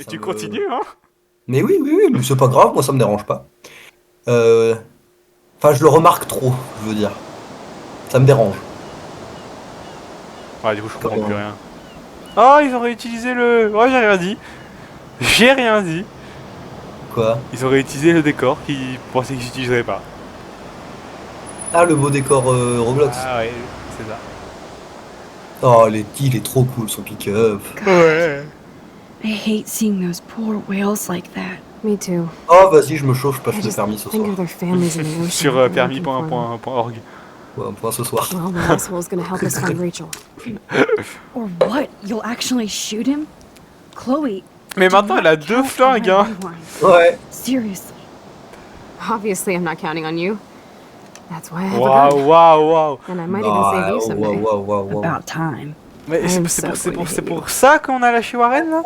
ça tu me... continues, hein. Mais oui, oui, oui, mais c'est pas grave, moi ça me dérange pas. Enfin, je le remarque trop, je veux dire. Ça me dérange. Ouais, du coup, je comprends plus Comment... rien. Oh, ils ont réutilisé le... Ouais, j'ai rien dit. J'ai rien dit. Quoi? Ils ont réutilisé le décor qu'ils pensaient qu'ils n'utiliseraient pas. Ah, le beau décor Roblox. Ah ouais, c'est ça. Oh, il est trop cool, son pick-up. Gosh, Ouais. I hate seeing those poor whales like that. Me too. Oh, vas-y, je me chauffe, je passe I le just permis ce think soir. of their families in the ocean Sur and looking for them. permis.org. Ouais, un point ce soir. Well, the asshole's gonna help us find Rachel. Or what? You'll actually shoot him? Chloe. Mais do maintenant, not elle a 2 count on flingues, my hein. rewind. Ouais. Seriously. Obviously, I'm not counting on you. That's why I have a Waouh, gun. waouh, waouh. And I might even save you someday. Waouh, waouh, waouh, waouh. About time. Mais I c'est am c'est so pour, c'est going pour, to c'est hit you. pour ça qu'on a lâché Warren, là.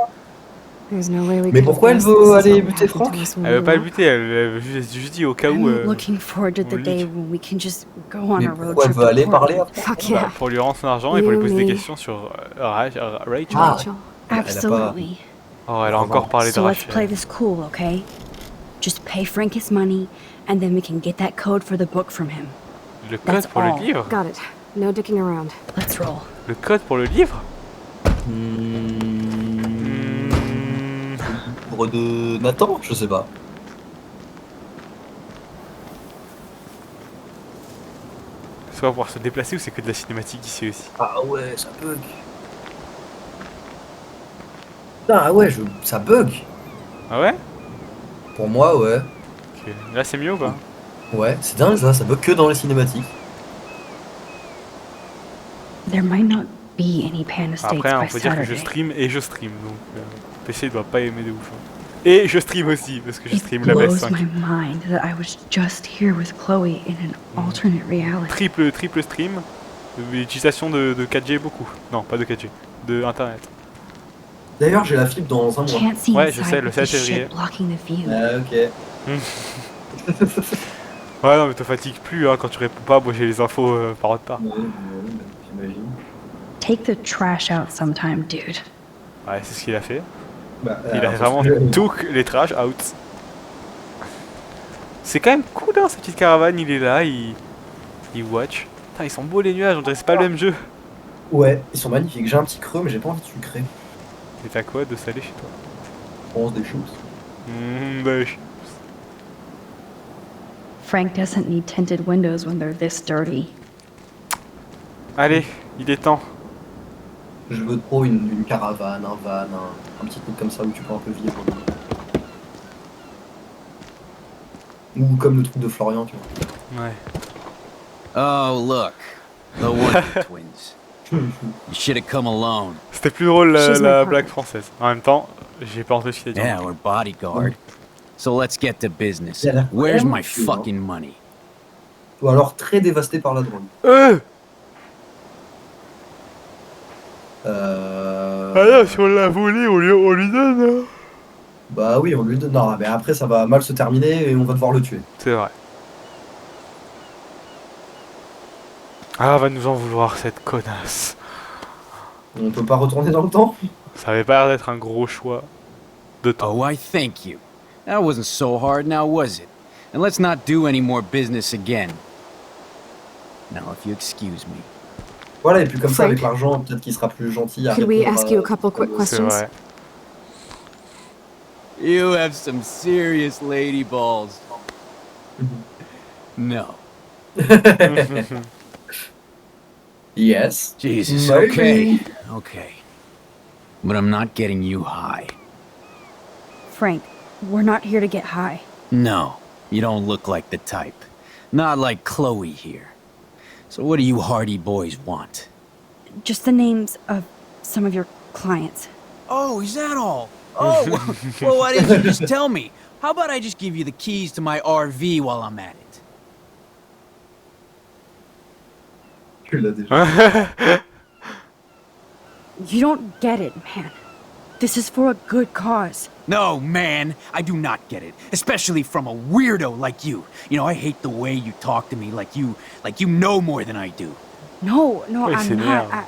There's no way we Mais could have pourquoi elle guessed veut this is aller what would buter happen to Franck? us when Elle we veut pas le left. buter, elle veut juste dit au cas où... I'm looking forward to on the le day nique. when we can just go on Mais a road pourquoi elle trip veut aller to parler Portland. après? Fuck Bah, yeah. pour lui rendre son argent et pour lui You, poser des me. questions sur Rachel. Ah. Rachel. Elle a pas... Absolutely. Oh, elle a encore parlé de So let's play Rachel. this cool, okay? Just pay Frank his money, and then we can get that code for the book from him. Le code That's pour le all. livre? Got it. No dicking around. Let's roll. Le code pour le livre? Hmm... Pour de Nathan? Je sais pas. Ça va pouvoir se déplacer ou c'est que de la cinématique ici aussi? Ah ouais, ça bug. Ah ouais, ça bug. Ah ouais? Pour moi, ouais. Ok. Là c'est mieux ou pas? Ouais, c'est dingue ça bug que dans les cinématiques. There might not be any Panda States Après, on by peut dire que je Saturday. stream et je stream, donc PC doit pas aimer de ouf. Hein. Et je stream aussi, parce que je It stream la blows PS5. my mind that I was just here with Chloe in an alternate reality. Triple stream, utilisation de 4G beaucoup. Non, pas de 4G, de internet. D'ailleurs, j'ai la fibre dans un mois. Can't see Ouais, je sais, inside le with 7 this février. shit blocking the view. Ok. Ouais, non, mais te fatigue plus hein, quand tu réponds pas. Moi, j'ai les infos par autre part. Ouais, j'imagine. Take the trash out sometime, dude. Ouais, c'est ce qu'il a fait. Bah, Il a vraiment took les trash out. C'est quand même cool, hein, cette petite caravane. Il est là, il watch. Putain, ils sont beaux les nuages, on dirait que c'est pas le même jeu. Ouais, ils sont magnifiques. J'ai un petit creux, mais j'ai pas envie de sucrer. Et t'as quoi de salé chez toi? On se des choses. Bah, Frank doesn't need tinted windows when they're this dirty. allez, il est temps. Je veux trop une caravane, un van, un petit truc comme ça où tu peux un peu vivre. Ou comme le truc de Florian, tu vois. Ouais. Oh, look. The Wonder Twins. You should have come alone. C'était plus drôle She's my la partner. blague française. En même temps, j'ai pas entendu ce qu'il a dit. Yeah, we're bodyguard. So let's get to business. Yeah, Where's my yeah. fucking money? Ou alors très dévasté par la drogue. Ah là, si on l'a volé, on lui donne. Hein. Bah oui, on lui donne. Non, mais après ça va mal se terminer et on va devoir le tuer. C'est vrai. Ah, va nous en vouloir cette connasse. On peut pas retourner dans le temps. Ça avait pas l'air d'être un gros choix de temps. Oh, I thank you. That wasn't so hard now, was it? And let's not do any more business again. Now, if you excuse me. Voilà, et puis comme ça, Frank. avec l'argent, peut-être qu'il sera plus gentil à Could we répondre ask you a couple quick C'est questions? vrai. You have some serious lady balls. No. Yes. Jesus, Maybe. okay. Okay. But I'm not getting you high. Frank, we're not here to get high. No, you don't look like the type. Not like Chloe here. So what do you hardy boys want? Just the names of some of your clients. Oh, is that all? Oh, well, why didn't you just tell me? How about I just give you the keys to my RV while I'm at it? Tu l'as déjà. You don't get it, man. This is for a good cause. No, man, I do not get it. Especially from a weirdo like you. You know, I hate the way you talk to me like you know more than I do. No, Wait, I'm c'est not. merde.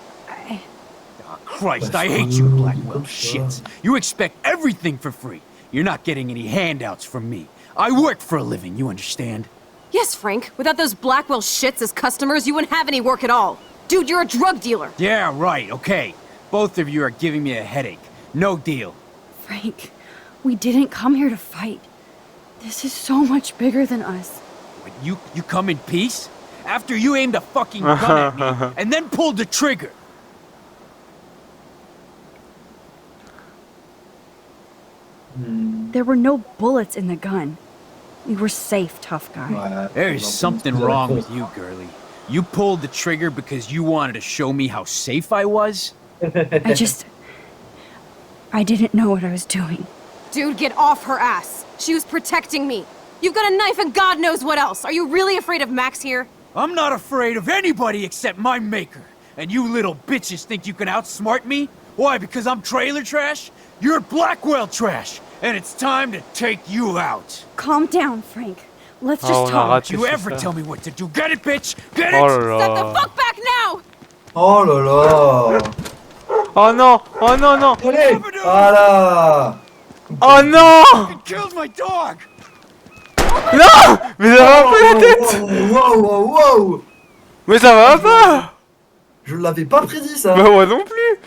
Christ, I hate you Blackwell shits. You expect everything for free. You're not getting any handouts from me. I work for a living, you understand? Yes, Frank. Without those Blackwell shits as customers, you wouldn't have any work at all. Dude, you're a drug dealer. Yeah, right, okay. Both of you are giving me a headache. No deal. Frank, we didn't come here to fight. This is so much bigger than us. What, you come in peace? After you aimed a fucking gun at me and then pulled the trigger. There were no bullets in the gun. We were safe, tough guy. Ouais, There's non, something c'est wrong con. with you, girlie. You pulled the trigger because you wanted to show me how safe I was? I didn't know what I was doing. Dude, get off her ass. She was protecting me. You've got a knife and God knows what else. Are you really afraid of Max here? I'm not afraid of anybody except my maker. And you little bitches think you can outsmart me? Why, because I'm trailer trash? You're Blackwell trash, and it's time to take you out. Calm down, Frank. Let's Oh, just on a talk. raté. Don't you c'est ever ça. tell me what to do. Get it, bitch? Get it? Oh là Step the là. fuck back now! Oh là là. Oh non. Oh non, non. Allez. Voilà. Oh non. You killed my dog! Non. Mais ça va pas la tête. Wow, wow, wow. Mais ça va pas. Je l'avais pas prédit ça. Bah moi non plus.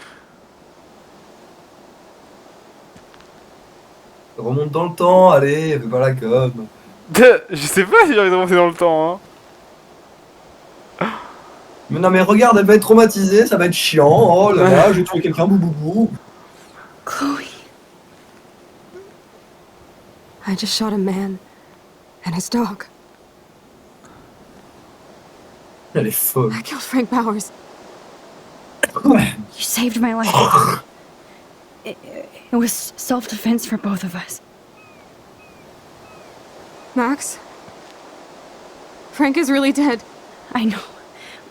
Remonte dans le temps, allez, fais pas la com. Je sais pas si j'ai envie de remonter dans le temps. Hein. Mais non mais regarde, elle va être traumatisée, ça va être chiant. Oh là là, j'ai tué quelqu'un, bouboubou. Chloe, I just shot a man and his dog. Elle est folle. I killed Frank Bowers. you saved my life. It was self-defense for both of us. Max? Frank is really dead. I know,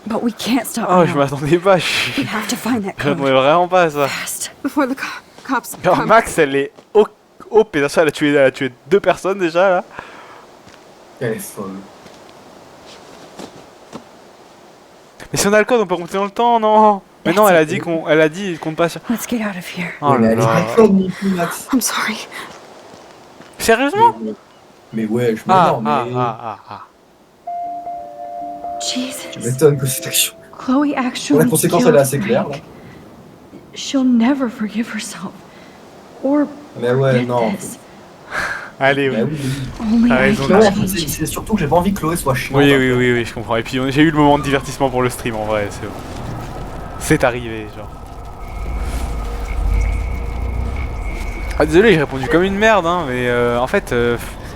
but we can't stop Oh, je now. m'attendais pas. We have to find that Je code m'attendais vraiment pas à ça. fast. Before the cops Alors come. Max, elle est OP. Déjà, elle a tué 2 personnes déjà là. Elle est folle. Mais si on a le code, on peut remonter dans le temps, non? Mais non, elle a dit qu'on passe. Let's get out of here. Oh mais là elle est là. pas folle non plus, Max. I'm sorry. Sérieusement? Mais ouais, je m'étonne, mais... Ah. Jesus. Tu m'étonnes que cette action. Chloe Bon, actually la conséquence, killed elle est assez claire, là. Frank. She'll never forgive herself. Or Mais ouais, forget non. this. Allez, Bah oui. oui, oui. Only T'as I raison, can Non, Max. change. c'est surtout que j'ai pas envie que Chloé soit chiante. Oui, hein. oui, je comprends. Et puis j'ai eu le moment de divertissement pour le stream en vrai, c'est bon. C'est arrivé, genre. Ah, désolé, j'ai répondu comme une merde, hein, mais en fait,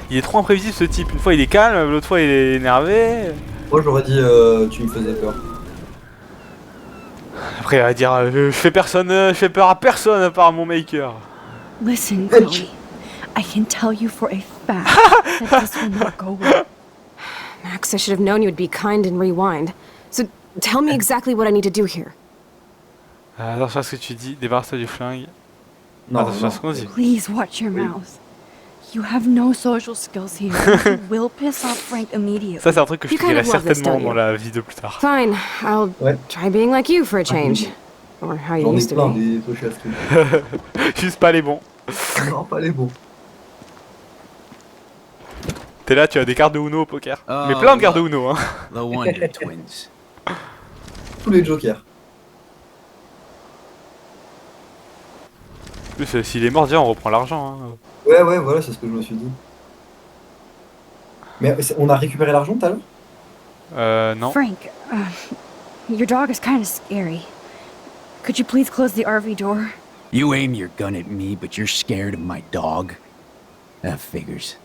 il est trop imprévisible ce type. Une fois il est calme, l'autre fois il est énervé. Moi, j'aurais dit, tu me faisais peur. Après, il va dire je fais peur à personne à part mon maker. Listen, Chloe. I can tell you for a fact that this will not go well. Max, I should have known you would be kind and rewind. So tell me exactly what I need to do here. Attention à ce que tu dis, débarrasse-toi du flingue. Non, Attention à ce qu'on dit. Please watch your mouth. You have no social skills here. You will piss off Frank immediately. Ça, c'est un truc que je You te dirai kind of love this, certainement don't dans you? la vidéo plus tard. Fine, I'll Ouais. try being like you for a change. Or how you J'en ai used to plein be. des poches à trucs. Juste pas les bons. Non, pas les bons. T'es là, tu as des cartes de Uno au poker. Oh, Mais plein de cartes de look. Uno, hein. The Wonder Twins. Tous les jokers. En plus, s'il est mort, déjà, on reprend l'argent. Hein. Ouais, voilà, c'est ce que je me suis dit. Mais on a récupéré l'argent tout à l'heure? Non. Frank, your dog is kind of scary. Could you please close the RV door? You aim your gun at me, but you're scared of my dog? That figures.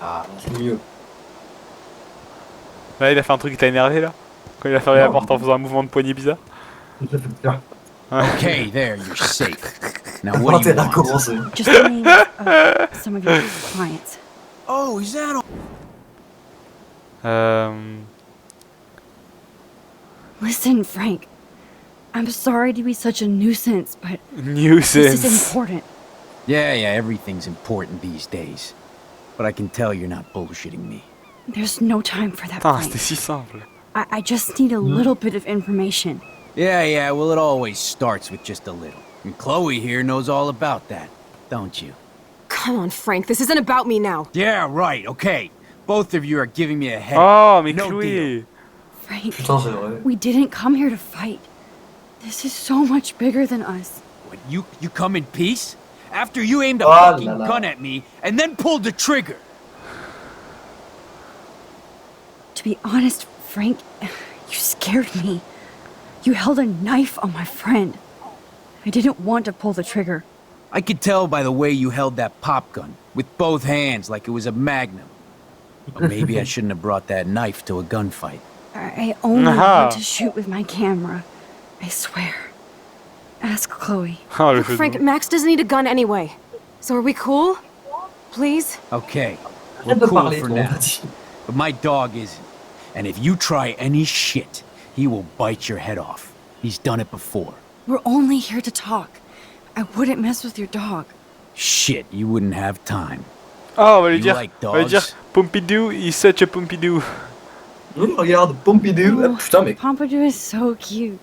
Ah, c'est mieux. Là, il a fait un truc qui t'a énervé, là. Quand il a fermé la Non. porte en faisant un mouvement de poignet bizarre. Okay, there, you're safe. Now T'as what do you intérêt à want? commencer. Just the names of some of your clients. Oh, is that all? Listen, Frank. I'm sorry to be such a nuisance, but this Nuisance. is important. Yeah, everything's important these days. But I can tell you're not bullshitting me. There's no time for that, Putain, Frank. c'était si simple. I just need a little bit of information. Yeah, well, it always starts with just a little. And Chloe here knows all about that, don't you? Come on, Frank, this isn't about me now. Yeah, right, okay. Both of you are giving me a headache. Oh, mais No Chloé. Frank, Putain, c'est vrai. we didn't come here to fight. This is so much bigger than us. What, you come in peace? After you aimed a Oh fucking la la. gun at me and then pulled the trigger. To be honest, Frank, you scared me. You held a knife on my friend. I didn't want to pull the trigger. I could tell by the way you held that pop gun, with both hands like it was a magnum. But maybe I shouldn't have brought that knife to a gunfight. I only Aha. want to shoot with my camera. I swear. Ask Chloe. Oh, le Look, jeu de Frank, mots. Max doesn't need a gun anyway. So are we cool? Please? Okay, we're Arrête de cool parler, for toi, now. vas-y. But my dog isn't. And if you try any shit, he will bite your head off. He's done it before. We're only here to talk. I wouldn't mess with your dog. Shit, you wouldn't have time. Oh, on va lui You dire, like on va lui dire, dogs? Pompidou, he's such a Pompidou. Regarde, Pompidou. Ah, putain, mec. Pompidou is so cute.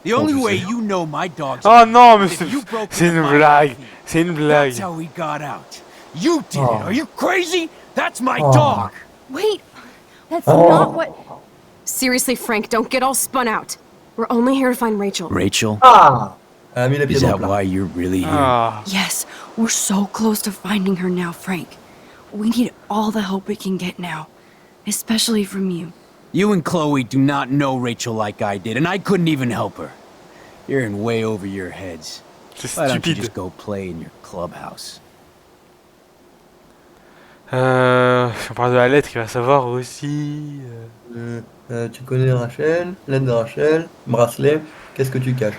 The only je way sais. you know my dog's Oh non, mais is if you broke c'est into une my blague. teeth. C'est une That's blague. how he got out. You did Oh. it. Are you crazy? That's my Oh. dog. Wait, that's Oh. not what. Seriously, Frank, don't get all spun out. We're only here to find Rachel. Rachel, Ah. Elle a mis les pieds is dans that le plat. why you're really here? Ah. Yes, we're so close to finding her now, Frank. We need all the help we can get now, especially from you. You and Chloe do not know Rachel like I did, and I couldn't even help her. You're in way over your heads. C'est Why don't you stupide. just go play in your clubhouse? Si on parle de la lettre, il va savoir aussi. Tu connais Rachel, l'aide de Rachel, bracelet. Qu'est-ce que tu caches?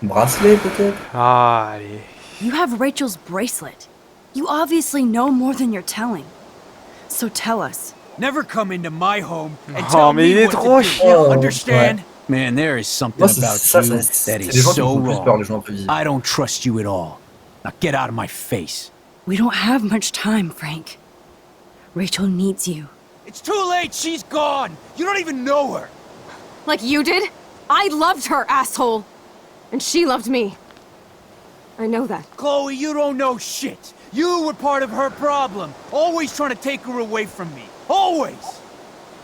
Bracelet, peut-être? Ah, allez. You have Rachel's bracelet. You obviously know more than you're telling. So tell us. Never come into my home and Oh, tell mais il me est what trop to do. chiant. Understand? Man, there is something Moi, c'est about ça, you c'est that les is gens qui me so font plus peur, wrong. les gens imprévisibles. I don't trust you at all. Now get out of my face. We don't have much time, Frank. Rachel needs you. It's too late. She's gone. You don't even know her. Like you did? I loved her, asshole! And she loved me. I know that. Chloe, you don't know shit. You were part of her problem. Always trying to take her away from me. Always.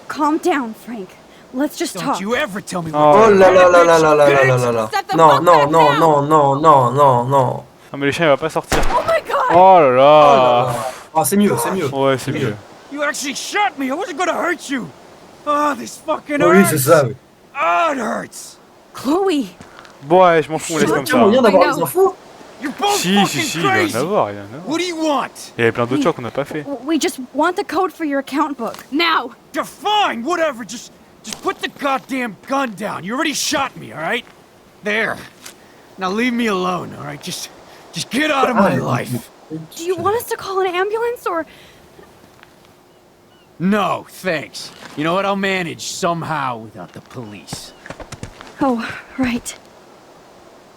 Calm down, Frank. Let's just Don't talk. you ever tell me Oh what Oh to do, là là là là bitch. là là là Bitch. là là. Step the Non, fuck non, back non, now. non, non, non, non, non. Non, mais le chien il va pas sortir. Oh my god! Oh là là. Ah, c'est mieux, c'est mieux. Ouais, c'est mieux. You actually shot me. I wasn't gonna hurt you. Oh, this fucking Oui, hurts. c'est ça, oui. Oh, it hurts. Chloe! Bon, ouais, je m'en fous, on laisse Il comme y a moyen ça. d'avoir I know. les infos? You're both Si, fucking si, il doit crazy. en avoir, il doit en avoir. What do you want? Il y avait plein d'autres choix qu'on n'a pas fait. We just want the code for your account book. Now! You're fine. Whatever. Just put the goddamn gun down. You already shot me. All right. There. Now leave me alone. All right. Just get out of my life. Do you want us to call an ambulance or. No, thanks. You know what? I'll manage somehow without the police. Oh, right.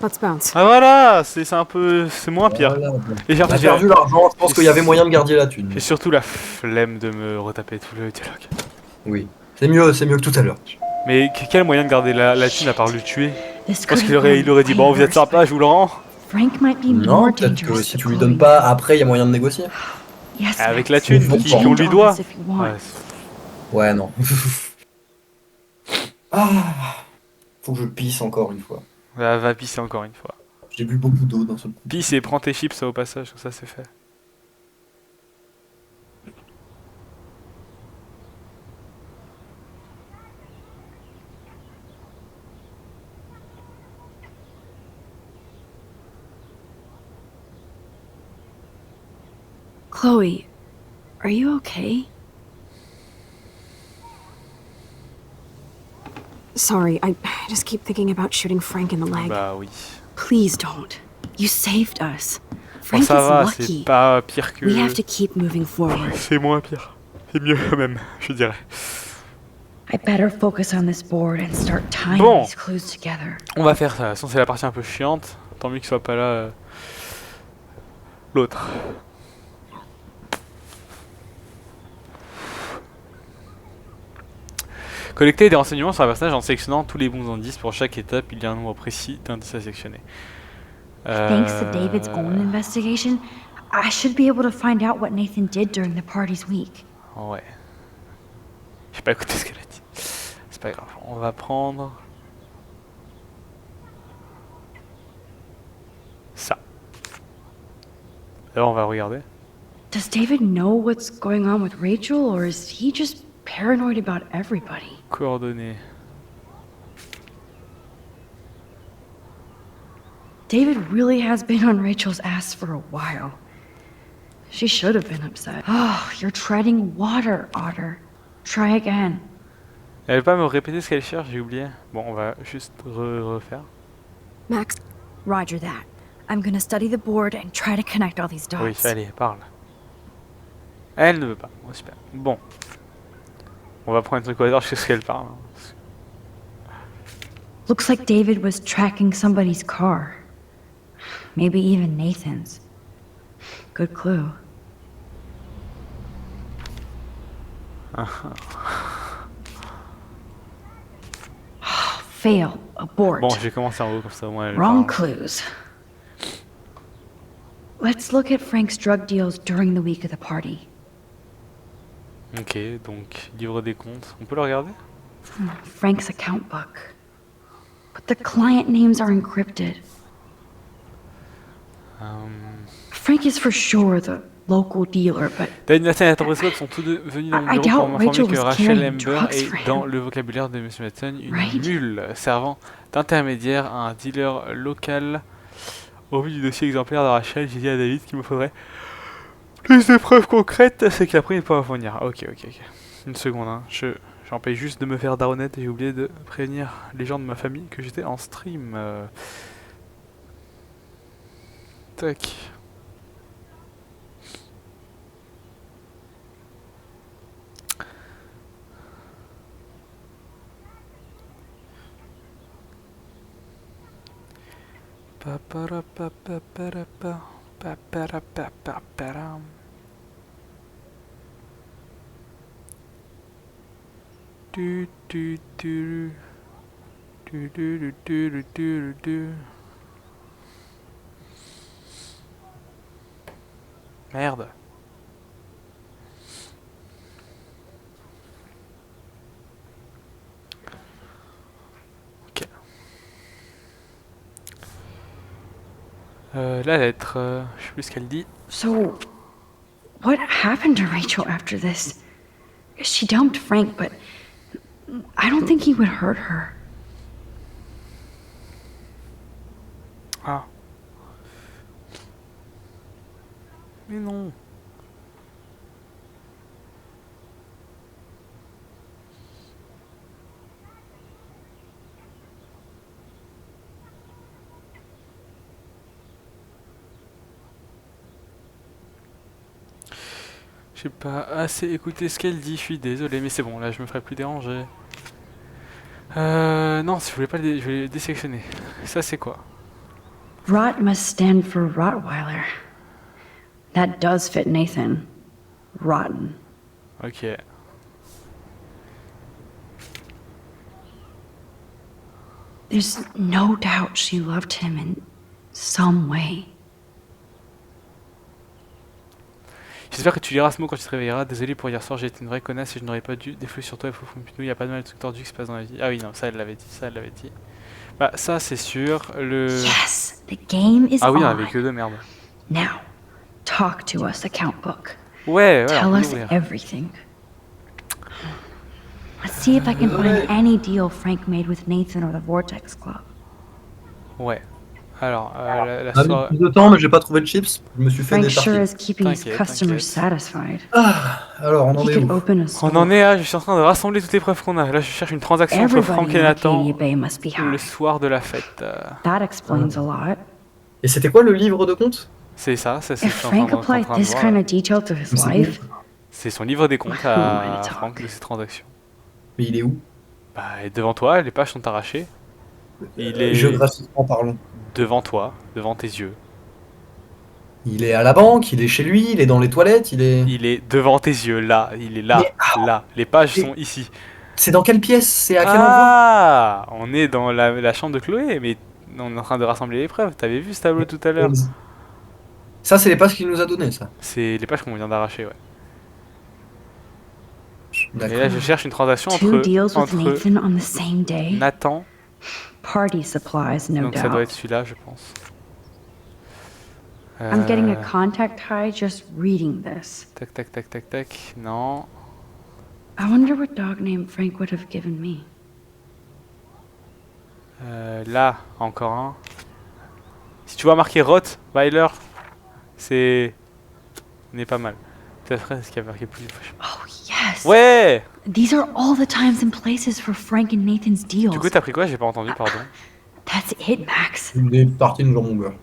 Let's bounce. Ah voilà, c'est un peu, c'est moins pire. Voilà. Et j'ai On a perdu l'argent, je pense qu'il y avait moyen de garder la thune. J'ai surtout la flemme de me retaper tout le dialogue. Oui. C'est mieux que tout à l'heure. Mais quel moyen de garder la thune à part le tuer? This Parce could qu'il have aurait, il aurait dit bon, vous êtes sympa, je vous le rends. Frank might be Non, more peut-être que dangerous si to tu lui Chloe. donnes pas, après il y a moyen de négocier. Yes, Avec Max. la thune Bon, qu'on lui doit. If you want. Ouais. Ouais, non. Ah, faut que je pisse encore une fois. Va pisser encore une fois. J'ai bu beaucoup d'eau d'un seul coup. Pisse et prends tes chips au passage, comme ça c'est fait. Chloe, are you okay? Sorry, I just keep thinking about shooting Frank in the leg. Bah oui. Please don't. You saved us. Bon, Frank ça is va, lucky. c'est pas pire que... We have to keep moving forward. C'est moins pire. C'est mieux quand même, je dirais. I better focus on this board and start tying Bon. these clues together. On va faire ça, de toute façon c'est la partie un peu chiante. Tant mieux qu'il soit pas là l'autre. Collecter des renseignements sur un personnage en sélectionnant tous les bons indices. Pour chaque étape, il y a un nombre précis d'indices à sélectionner. Thanks to David's own investigation, I should be able to find out what Nathan did during the party's week. Ouais. J'ai pas écouté ce qu'elle a dit. C'est pas grave. On va prendre... ça. Alors on va regarder. Does David know what's going on with Rachel, or is he just paranoid about everybody? Coordonnées. David really has been on Rachel's ass for a while. She should have been upset. Oh, you're treading water, Otter. Try again. Elle veut pas me répéter ce qu'elle cherche, j'ai oublié. Bon, on va juste refaire. Max, Roger that. I'm gonna study the board and try to connect all these Oui, dots. allez, parle. Elle ne veut pas. Oh, super. Bon. On va prendre un truc au hasard jusqu'à ce qu'elle parle. Looks like David was tracking somebody's car. Maybe even Nathan's. Good clue. Fail. Abort. Bon, j'ai commencé en haut comme ça au moins elle Wrong parle. clues. Let's look at Frank's drug deals during the week of the party. Ok, donc livre des comptes. On peut le regarder? Frank's account book. But the client names are encrypted. Frank is for sure the local dealer, but David, Nathan et Nathan Prescott sont tous deux venus dans mon I bureau pour doubt m'informer Rachel que was Rachel carrying Amber drugs est for him. dans le vocabulaire de Monsieur Madsen une Right. mule servant d'intermédiaire à un dealer local. Au vu du dossier exemplaire de Rachel, j'ai dit à David qu'il me faudrait plus de preuves concrètes, c'est qu'il a pris pour revenir. Ok. Une seconde, hein. J'en paye juste de me faire daronnette et j'ai oublié de prévenir les gens de ma famille que j'étais en stream. Tac. Merde. Ok. La lettre, je sais plus ce qu'elle dit. so what happened to Rachel after this? She dumped Frank, but I don't think he would hurt her. Ah. Mais non. J'ai pas assez écouté ce qu'elle dit, je suis désolé, mais c'est bon, là je me ferai plus déranger. Non, je voulais pas je vais le désélectionner. Ça c'est quoi? Rot must stand for Rottweiler. That does fit Nathan. Rotten. Ok. There's no doubt she loved him in some way. J'espère que tu liras ce mot quand tu te réveilleras. Désolé pour hier soir, j'ai été une vraie connasse et je n'aurais pas dû défouler sur toi et fou il y a pas de mal de trucs tordus qui se passent dans la vie. Ah oui, non, ça elle l'avait dit, Bah, ça c'est sûr. Yes, the game is Ah oui, il y en on. avait que deux, merde. Now, talk to us, account book. Ouais, Tell on peut us l'ouvrir. everything. Let's see if I can find any deal Frank made with Nathan or the Vortex Club. Ouais. Alors, la Ça a mis soirée... plus de temps, mais j'ai pas trouvé de chips. Je me suis fait Frank des sure tartes. is keeping his T'inquiète, customers t'inquiète. satisfied. Alors, on en He est could où? open a On store. en est à, je suis en train de rassembler toutes les preuves qu'on a. Là, je cherche une transaction entre Frank Everybody et in Nathan Arcadia Bay must be le high. soir de la fête. That explains a lot. Et c'était quoi le livre de compte? C'est ça, c'est ce que If je suis en Frank train de applied this voir, kind là. of detail to his C'est life, C'est son livre des comptes Who am I à to talk? Frank de ses transactions. Mais il est où? Bah, et devant toi, les pages sont arrachées. Il est Géographiquement parlant. devant toi, devant tes yeux. Il est à la banque, il est chez lui, il est dans les toilettes, il est... Il est devant tes yeux, là. Il est là, Mais- là. Les pages Et- sont ici. C'est dans quelle pièce? C'est à quel endroit? Ah, on est dans la chambre de Chloé, mais on est en train de rassembler les preuves. T'avais vu ce tableau tout à l'heure? Ça, c'est les pages qu'il nous a donné, ça. C'est les pages qu'on vient d'arracher, ouais. Et là, D'accord. je cherche une transaction Two deals with entre Nathan on the same day. Nathan, Party supplies, no donc ça doit être doubt. celui-là, je pense. I'm getting a Euh, contact high just reading this. Tac, tac, tac, tac, tac. Non. I wonder what dog name Frank would have given me. Là, encore un. Si tu vois marqué Rottweiler, c'est... On est pas mal. Peut-être est-ce qu'il y a marqué plus. Oh, yes! Ouais! These are all the times and places for Frank and Nathan's deals. Du coup, t'as pris quoi? J'ai pas entendu, pardon. That's it, Max. Des tartines jambon beurre.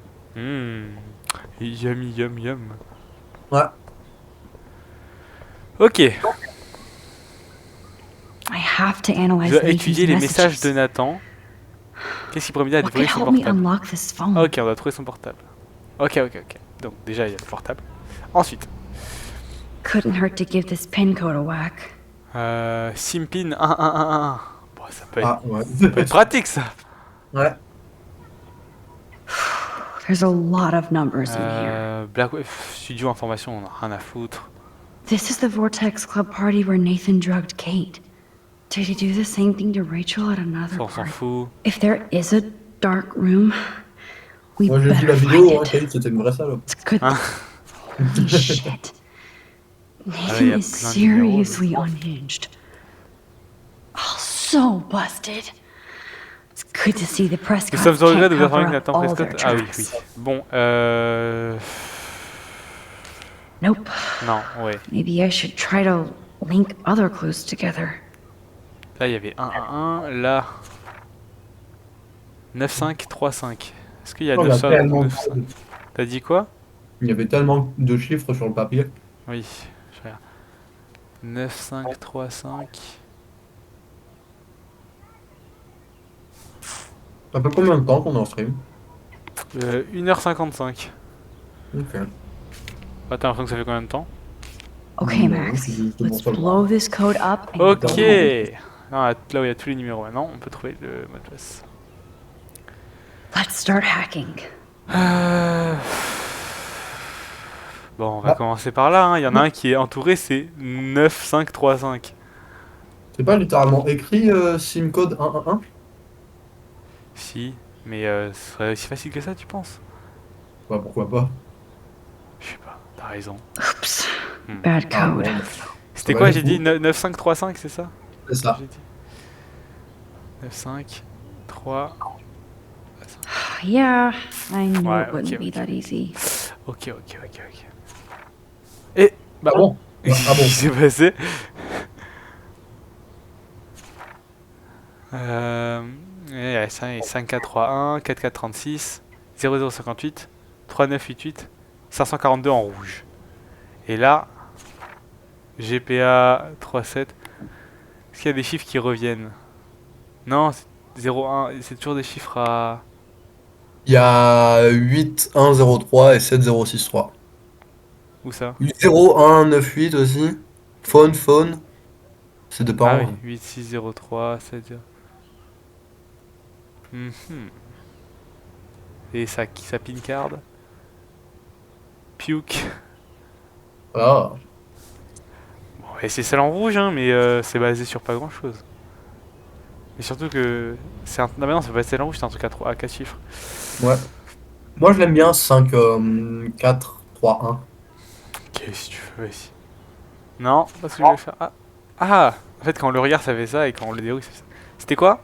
Yummy, yum, yum. Ouais. Ok, I have to je analyze dois Nathan's étudier les messages messages. de Nathan. Qu'est-ce qui pourrait m'aider à What could dévoiler son help me portable? unlock this phone? Ok, on doit trouver son portable. Ok, ok, ok. Donc déjà, il y a le portable. Ensuite, Couldn't hurt to give this pin code a whack. Simpin 1111. Bon, ça peut être, Ah, ouais. pratique ça. Ouais. There's a lot of numbers in here. Black Studio Information, on a rien à foutre. This is the Vortex Club party where Nathan drugged Kate. Did he do the same thing to Rachel at another Ça, on s'en party? fout. If there is a dark room, we Moi, j'ai vu better la vidéo, hein, find it. Kate, c'était une vraie salope. It's good. Hein? Holy shit. il Nathan y a is plein de numéros, seriously unhinged. Oh, so busted. It's good to see the Prescott Nous sommes au regret can't de vous cover informer que up Nathan all their Prescott... Ah oui, oui. tracks. Bon, Nope. non, ouais. Maybe I should try to link other clues together. Là, il y avait 111, là... 9535. Est-ce qu'il y a Oh, il y a 900 tellement 900? de- T'as dit quoi? Il y avait tellement de chiffres sur le papier. Oui, je regarde. 9535... Ça fait combien de temps qu'on est en stream? 1h55. Ok. Bah, t'as l'impression que ça fait combien de temps? Okay, No, Max. c'est justement Let's ça le blow this code up and Ok. go home. Non, là où il y a tous les numéros maintenant, on peut trouver le mot de passe. Let's start hacking. Bon, on va Ah. commencer par là. Hein. Il y en a un qui est entouré, c'est 9535. C'est pas littéralement écrit SIM-code 111? Si, mais ce serait aussi facile que ça, tu penses? Bah pourquoi pas. Je sais pas, t'as raison. Oops. Hmm. Bad Ah, code. bon, C'était va quoi, aller j'ai dit fou. 9535, c'est ça? c'est ça. J'ai dit 953. Yeah, I knew Ouais, it wouldn't ok, be ok. that easy. Ok, ok, ok, ok. Et, bah Ah bon? Ah bon. Qu'est-ce qui s'est passé? Ouais, 5431, 4436, 0058, 3988, 542 en rouge. Et là, GPA 37. Est-ce qu'il y a des chiffres qui reviennent? Non, c'est 01, c'est toujours des chiffres à... Il y a 8103 et 7063. Où ça? 0198 aussi. Phone. C'est deux Ah parents. oui, hein. 8603, 70. Et ça, sa pin card. Puke. Ah. Bon, et c'est celle en rouge, hein, mais c'est basé sur pas grand chose. Et surtout que. C'est un... Non, mais non, c'est pas celle en rouge, c'est un truc à 4 chiffres. Ouais. Moi je l'aime bien 5, 4, 3, 1. Ok, si tu veux, vas-y. Non, pas ce que je vais faire. Ah. Ah! En fait, quand on le regarde, ça fait ça, et quand on le déroule, ça fait ça. C'était quoi?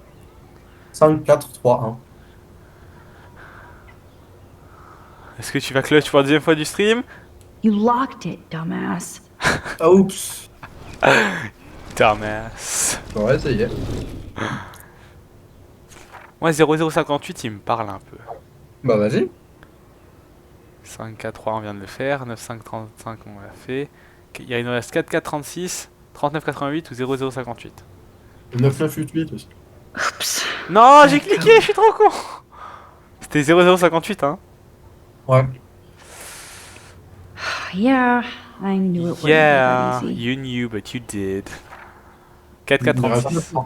5, 4, 3, Est-ce que tu vas clutch pour la deuxième fois du stream? You locked it, dumbass. 1. Ah oups. Dumbass. On va essayer. Moi, 0058, il me parle un peu. Bah vas-y. 5K3, on vient de le faire. 9535, on l'a fait. Il nous reste 4436, 3988 ou 0058. 9988 aussi. Oops. Non, j'ai cliqué, je suis trop con. C'était 0058, hein. Ouais. Yeah, I knew it wouldn't Yeah, be that easy. you knew, but you did. 4, 4, Il reste 36. 9.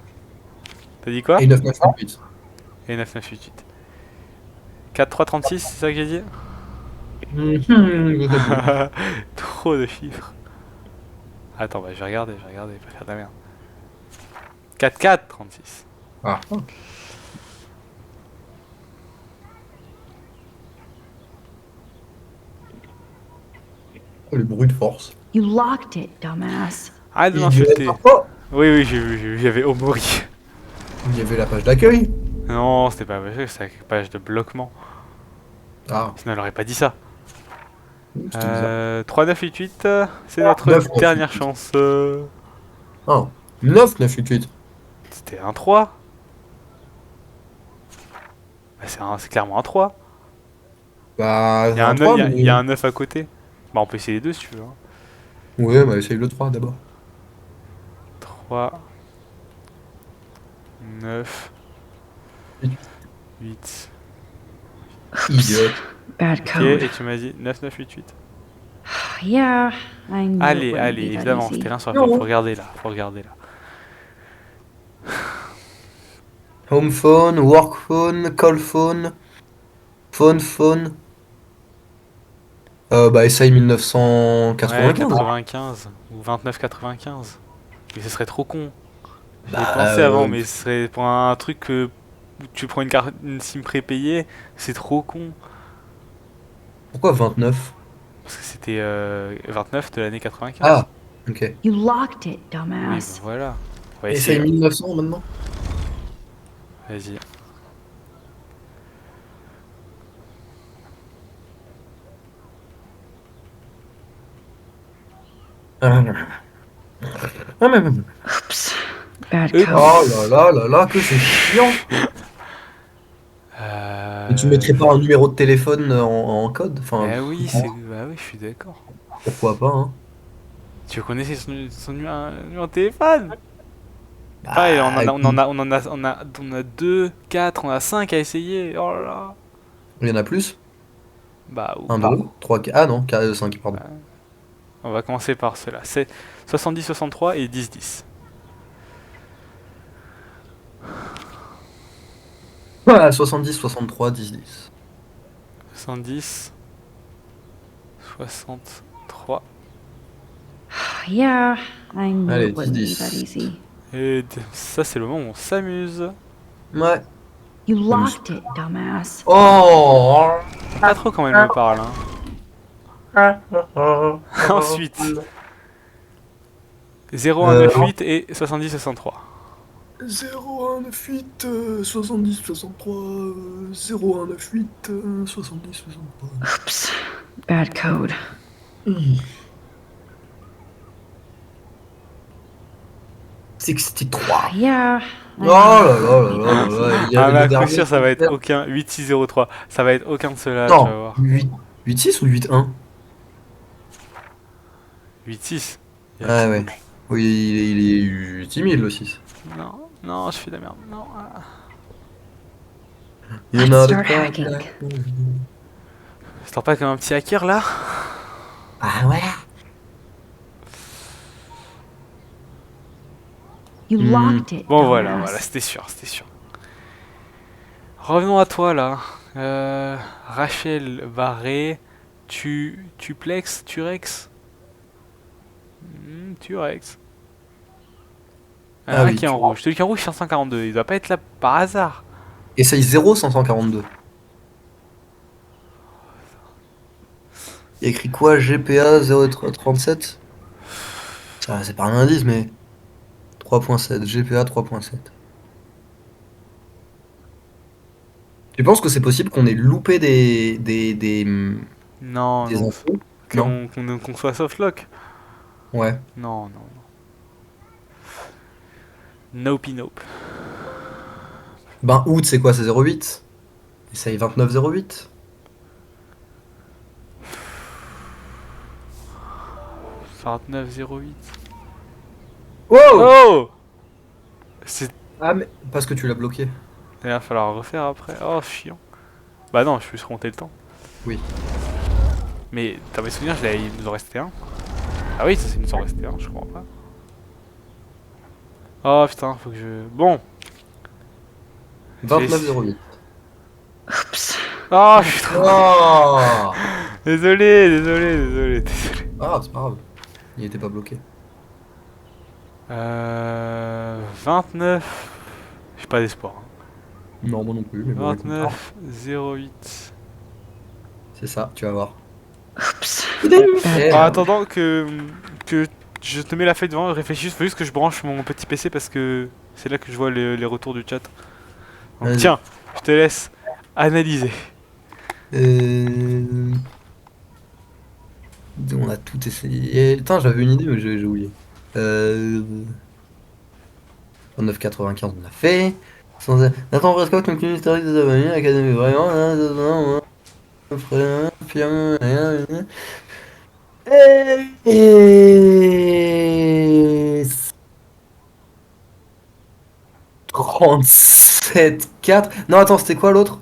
T'as dit quoi? Et 9, 9, 8. Et 9, 9, 8, 8. 4, 3, 36, c'est ça que j'ai dit? Trop de chiffres. Attends, bah je vais regarder, pas faire de la merde. 4, 4, 36. Ah. Oh, les bruits de force. You locked it, dumbass. Arrête de Il m'insulter. durait pas. Oui, oui, j'ai vu, il y avait Omori. Il y avait la page d'accueil. Non, c'était pas vrai, c'est la page de bloquement. Ah, Sinon, elle aurait pas dit ça. c'était bizarre. 3, 9, 8, 8, c'est notre 9, 9, dernière 8, 8. chance. Ah, 9, 9, 8, 8. C'était un 3. Bah, c'est clairement un 3. Bah, Il y a un, 3, il y a un 9 à côté. Bah, on peut essayer les deux si tu veux. Hein. Ouais, bah essaye le 3 d'abord. 3, 9, 8. Idiote. Bad Ok, code. et tu m'as dit 9, 9, 8, 8. Yeah, I knew it Allez, wouldn't allez, be that évidemment, easy. c'était rien sur Non. faut regarder là, faut regarder là. Home phone, work phone, call phone, phone. Bah essaye Ouais, 1995. 95 ou 29, 95. Mais ce serait trop con. J'y ai Bah, pensé avant, mais ce serait pour un truc où tu prends une SIM prépayée, c'est trop con. Pourquoi 29? Parce que c'était 29 de l'année 95. Ah, ok. You locked it, Oui, bah dumbass. voilà. On va Essaye essayer. 1900 maintenant. Vas-y. Oops. Bad Et- code. Oh là, que c'est chiant. Et tu mettrais pas un numéro de téléphone en code? Enfin, Eh oui, bah oui, je suis d'accord. pourquoi pas, hein? Tu connaissais son numéro de téléphone? Bah, Pareil, on a 2, 4, on a 5 à essayer. Oh là là. il y en a plus? Bah, ou 1, pas. 2, 3, 4. Ah non, 5, pardon. On va commencer par cela. C'est 70, 63 et 10, 10. Voilà, 70, 63, 10, 10. 70, 63. Yeah, I knew Allez, it wouldn't be 10. that easy. Et ça, c'est le moment où on s'amuse. Ouais. You locked it, dumbass. Oh! Pas trop quand elle me parle. Hein. Ensuite, 0, 1, 9, 8 et 70, 63. 0, 1, 9, 8, 70, 63, 0, 1, 9, 8, 70, 63. Oops. Bad code. 63. Yeah. Oh là là, il y Ah, avait mais le à coup dernier sûr, ça va être critère. aucun 8, 6, 0, 3. Ça va être aucun de ceux-là, tu vas Non, voir. 8, 8, 6 ou 8, 1? 8, 6. Ah ouais. Oui, il est timide le 6. Non, non, je fais de la merde. Non. Ah. Il y en Let's a start de hacking. Je t'en pas comme un petit hacker là? Ah ouais. You locked it, Bon, voilà, dumbass. c'était sûr, c'était sûr. Revenons à toi là. Rachel Barré, Tuplex, Turex? Turex. Ah Un oui, qui est en rouge. Celui qui est en rouge, c'est 542. Il doit pas être là par hasard. Essaye 0, 542. Il y a écrit quoi? GPA 037? Ça, c'est pas un indice, mais. 3.7. GPA 3.7. Tu penses que c'est possible qu'on ait loupé des Non, non. infos? Non. Qu'on soit softlock. Ouais. Non, non, non. Nope, nope. Ben, août, c'est quoi? C'est 08? Essaye 2908. « 2908. Wow! Oh! C'est... Ah, mais. Parce que tu l'as bloqué. Il va falloir refaire après. Oh, chiant. Bah non, je peux se compter le temps. Oui. Mais dans mes souvenirs, il nous en restait un. Ah oui, ça, il nous en restait un, je comprends pas. Oh putain, faut que je... Bon. 29,08. Oops. Oh, je suis trop... Oh Désolé. Ah, c'est pas grave. Il était pas bloqué. 29... J'ai pas d'espoir. Non, moi non plus, mais bon, écoute. 29, 08. C'est ça, tu vas voir. Oops. Eh, En attendant que je te mets la feuille devant, réfléchis, faut juste que je branche mon petit PC parce que c'est là que je vois les retours du chat. Donc Vas-y. tiens, je te laisse analyser. Euh... On a tout essayé. Putain, j'avais une idée, mais j'ai oublié. 29,95, on a fait. Nathan Prescott, donc l'historique des abonnés, l'académie, vraiment. Et 37,4. Non, attends, c'était quoi l'autre?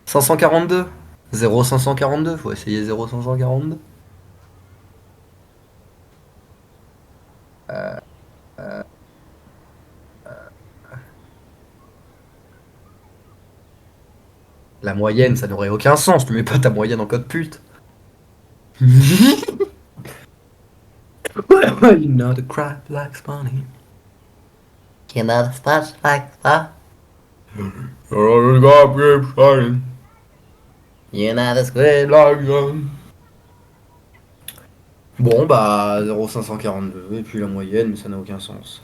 542. 0,542, faut essayer 0,542. La moyenne, ça n'aurait aucun sens, tu mets pas ta moyenne en code pute. You know the crap like spawning. You know the stuff like that. You know the squid like that. Bon bah 0,542 et puis la moyenne, mais ça n'a aucun sens.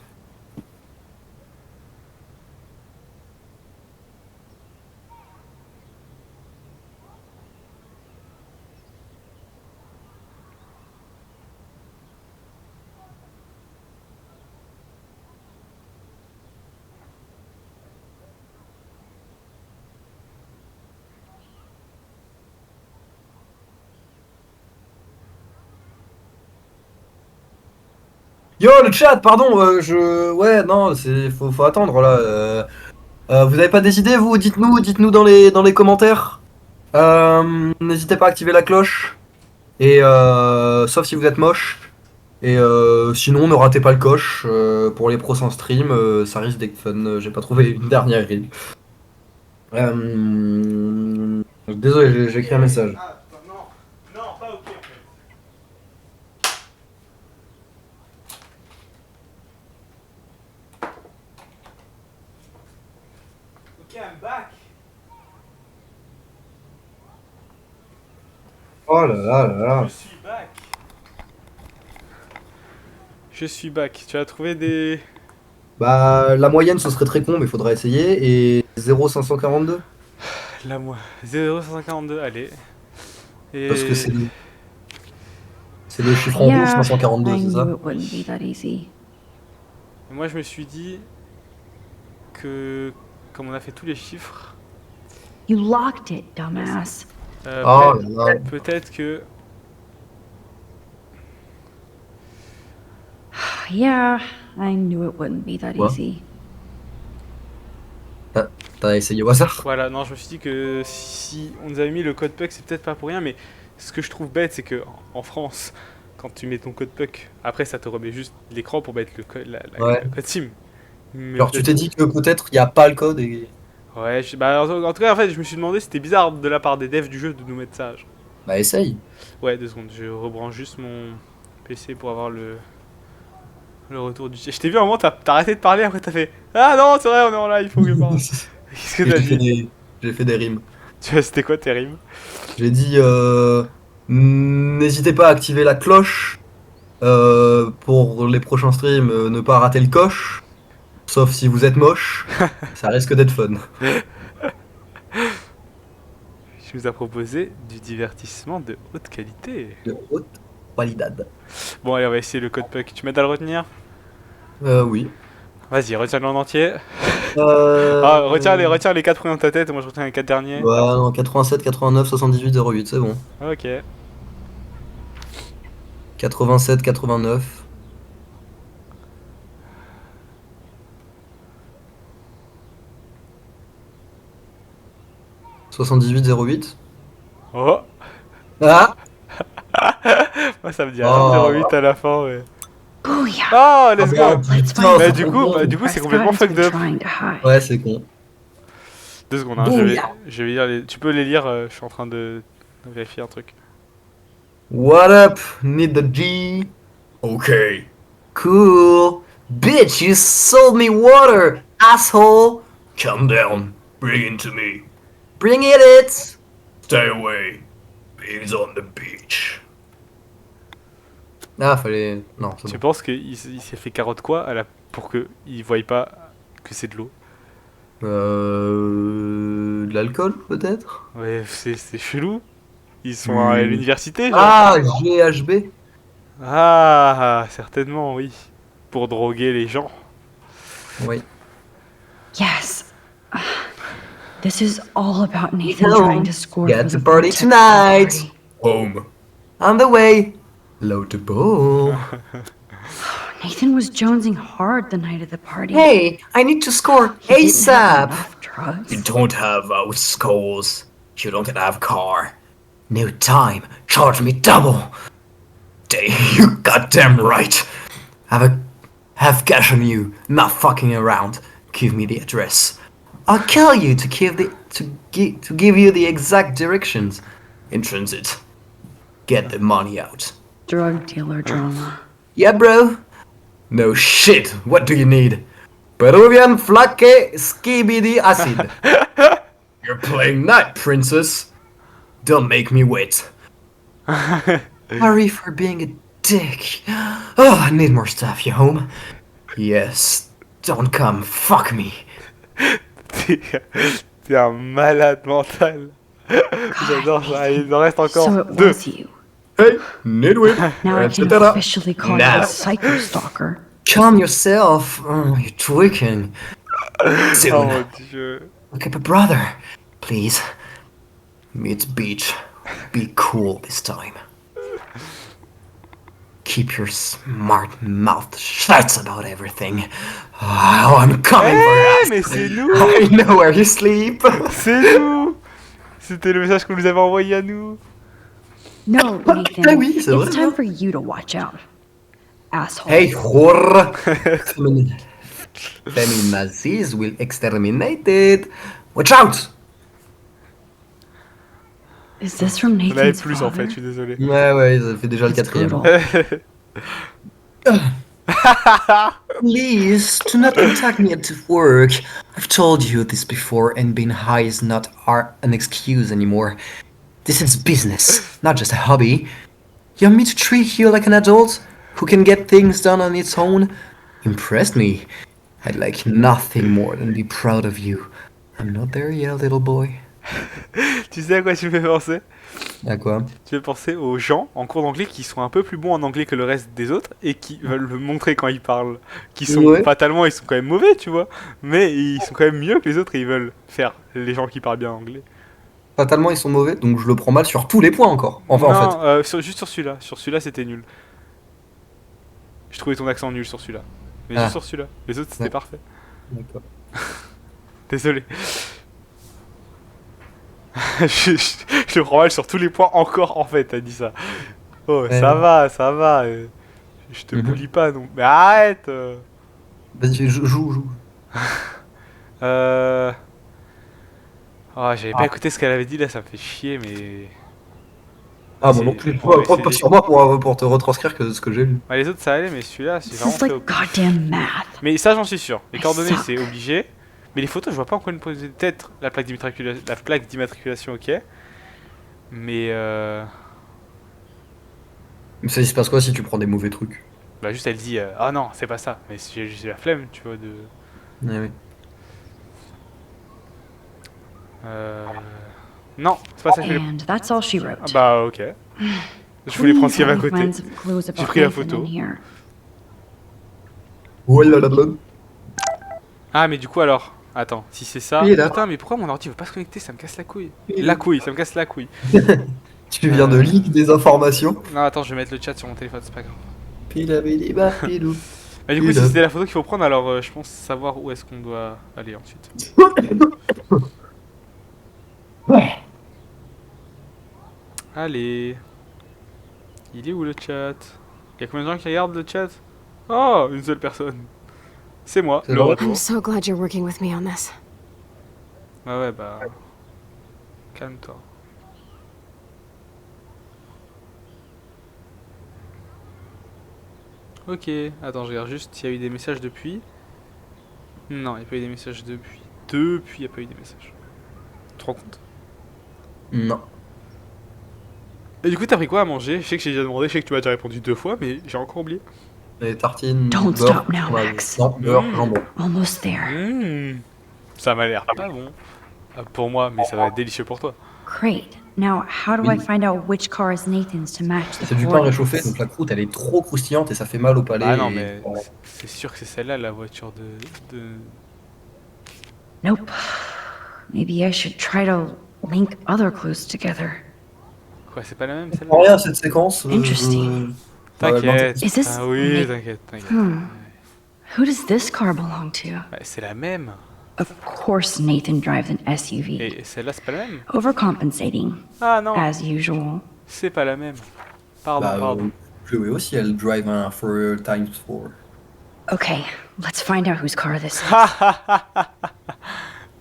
Yo le chat, pardon, ouais non, faut attendre là. Vous avez pas des idées vous? Dites-nous dans les commentaires. N'hésitez pas à activer la cloche. Et sauf si vous êtes moche. Et sinon ne ratez pas le coche. Pour les pros sans stream, ça risque d'être fun. J'ai pas trouvé une dernière règle. Désolé, j'ai écrit un message. Non, pas ok en fait. Ok, I'm back. Oh là là là là. Je suis back. Je suis back. Tu as trouvé des... Bah la moyenne ce serait très con mais faudra essayer. Et 0,542. La moi. 0,542, allez. Et... Parce que c'est le chiffre en rouge, Yeah, 542, I c'est knew ça? it wouldn't be that easy. Moi je me suis dit que comme on a fait tous les chiffres, You locked it, dumbass. Oh là là. peut-être que... Yeah, I knew it wouldn't be that What? easy. T'as essayé au hasard? Voilà, non, je me suis dit que si on nous avait mis le code PUC, c'est peut-être pas pour rien, mais ce que je trouve bête, c'est que en France, quand tu mets ton code PUC, après ça te remet juste l'écran pour mettre le code, Ouais. le code SIM. Mais Alors tu t'es dit que peut-être il n'y a pas le code et... Ouais, bah, en tout cas, en fait, je me suis demandé si c'était bizarre de la part des devs du jeu de nous mettre ça. Genre. Bah essaye. Ouais, 2 secondes, je rebranche juste mon PC pour avoir le retour du chat. Je t'ai vu à un moment, t'as arrêté de parler, après t'as fait ah non, c'est vrai, on est en live, il faut que je parle. Qu'est-ce que t'as dit? J'ai fait des rimes. Tu vois, c'était quoi tes rimes? J'ai dit n'hésitez pas à activer la cloche pour les prochains streams, ne pas rater le coche. Sauf si vous êtes moche, ça risque d'être fun. Je vous ai proposé du divertissement de haute qualité. De haute qualidad. Bon, allez, on va essayer le code PUC. Tu m'aides à le retenir? Oui. Vas-y, retiens-le en entier. Euh... Ah, retiens les 4 premiers dans ta tête et moi je retiens les 4 derniers. Ouais, non, 87, 89, 78, 08, c'est bon. Ok. 87, 89. « 78 08. Oh! Ah Moi ça me dit Oh. rien, 08 à la fin, mais... Booyah! Oh, let's Ah, go. Let's putain, find Bah, c'est du trop coup, bon. c'est Prescott complètement has fucked been up. trying to hide. Ouais, c'est con. 2 secondes, hein, Booyah. je vais lire les... Tu peux les lire, je suis en train de vérifier un truc. What up? Need the G? Okay. Cool. Bitch, you sold me water, asshole. Calm down. Bring it to me. Bring it. Stay away. He's on the beach. Ah, fallait. Non, c'est Tu bon. penses qu'il s'est fait carotte quoi pour qu'il voie pas que c'est de l'eau? De l'alcool, peut-être? Ouais, c'est chelou. Ils sont à l'université, genre. Ah, GHB? Ah, certainement, oui. Pour droguer les gens. Oui. Yes. This is all about Nathan Home. trying to score Get for the the party Vortex tonight. party. Home. On the way. Load the ball. Nathan was jonesing hard the night of the party. Hey, I need to score He didn't have ASAP. enough drugs. You don't have scores. You don't have car. No time. Charge me double. You goddamn right. Have cash on you. Not fucking around. Give me the address. I'll kill you to give you the exact directions. In transit. Get the money out. Drug dealer drama. Yeah, bro. No shit. What do you need? Peruvian flaque skibidi acid. You're playing night, princess. Don't make me wait. Sorry for being a dick. Oh, I need more stuff. You home? Yes. Don't come. Fuck me. T'es un malade mental. J'adore ça. Il en reste encore So it 2. was you. Hey, nitwit. Now I can Etc. officially call you Now. a psycho stalker. Calm yourself. Oh, you're tweaking. Oh Soon. mon dieu. Look up a brother. Please. Meet beach. Be cool this time. Keep your smart mouth shut about everything. Oh, I'm coming for Eh, you. mais c'est nous. I know where you sleep. C'est nous. C'était le message qu'on nous avait envoyé à nous. No, Nathan. Ah oui, c'est vrai, It's time ça. for you to watch out. Asshole. Hey, whore. Feminazis will exterminate it. Watch out. Is this from On avait Nathan's plus en father? fait, je suis désolé. Ouais, ça fait déjà le It's quatrième. brutal. Please, do not contact me at work. I've told you this before, and being high is not an excuse anymore. This is business, not just a hobby. You want me to treat you like an adult who can get things done on its own? Impressed me. I'd like nothing more than be proud of you. I'm not there yet, little boy. Tu sais à quoi tu me fais penser? À quoi? Tu fais penser aux gens en cours d'anglais qui sont un peu plus bons en anglais que le reste des autres et qui veulent le montrer quand ils parlent. Qui sont Ouais. fatalement, ils sont quand même mauvais, tu vois. Mais ils sont quand même mieux que les autres et ils veulent faire les gens qui parlent bien anglais. Fatalement, ils sont mauvais, donc je le prends mal sur tous les points encore. Enfin, en fait. Non, juste sur celui-là. Sur celui-là, c'était nul. Je trouvais ton accent nul sur celui-là. Mais Ah. juste sur celui-là. Les autres, c'était Ouais. parfait. D'accord. Désolé. je le prends mal sur tous les points encore, en fait, t'as dit ça. Oh, Ouais. ça va, ça va. Je te Mhm. boulis pas, non. Mais arrête Vas-y, joue. Oh, j'avais pas écouté ce qu'elle avait dit, là, ça me fait chier, mais... Ah, C'est- moi non plus. on va Pas essayer. sur moi pour te retranscrire que ce que j'ai lu. Ouais, les autres, ça allait, mais celui-là, c'est This vraiment is fait like au... goddamn math. Mais ça, j'en suis sûr. Les I coordonnées, suck. c'est obligé. Mais les photos, je vois pas en quoi une poser. Peut-être la plaque d'immatriculation, ok. Mais Mais ça, il se passe quoi si tu prends des mauvais trucs? bah juste elle dit ah non, c'est pas ça. Mais j'ai la flemme, tu vois, de. Ouais, oui. Non, c'est pas ça que je voulais. And that's all she Ah wrote. bah ok. Je voulais prendre ce qu'il y avait à Please, côté. any friends of clues about pris la Nathan photo. in here. Oh là là là. Ah mais du coup alors, attends, si c'est ça. Il est là. Putain, mais pourquoi mon ordi veut pas se connecter? Ça me casse la couille. Il est La là. couille, ça me casse la couille. Tu viens de leak des informations. Non, attends, je vais mettre le chat sur mon téléphone, c'est pas grave. Pilabidi-ba, pilou. Bah, du coup, Il est si là. c'était la photo qu'il faut prendre, alors je pense savoir où est-ce qu'on doit aller ensuite. Allez. Il est où le chat? Il y a combien de gens qui regardent le chat? Oh, une seule personne. C'est moi, C'est le vrai. retour. I'm so glad you're working with me on this. Ouais, bah... Calme-toi. Ok, attends, je regarde juste s'il y a eu des messages depuis. Non, il n'y a pas eu des messages depuis. Depuis, il n'y a pas eu des messages. Tu te rends compte? Non. Et du coup, t'as pris quoi à manger? Je sais que j'ai déjà demandé, je sais que tu m'as déjà répondu 2 fois, mais j'ai encore oublié. Les tartines. Don't beurre, stop now, fromage. Max. Non, beurre, Mmh. jambon. Almost there. Ça m'a l'air pas bon. Pour moi, mais ça va être délicieux pour toi. Great. Now, how do I Oui. find out which car is Nathan's to match the C'est du pain coordinates? réchauffé, donc la croûte elle est trop croustillante et ça fait mal au palais. Ah non, et- mais c'est sûr que c'est celle-là la voiture de... Nope. Maybe I should try to link other clues together. Quoi, c'est pas la même Je celle-là? comprends rien à cette séquence. Interesting. T'inquiète. Is this Ah oui, Ma- t'inquiète. Who does this car belong to? Bah, c'est la même. Of course, Nathan drives an SUV. Et celle-là, c'est pas la même. Overcompensating, Ah non, as usual. c'est pas la même. Pardon, Bah, pardon. Chloé aussi, elle drive un 4x4. Okay, let's find out whose car this is.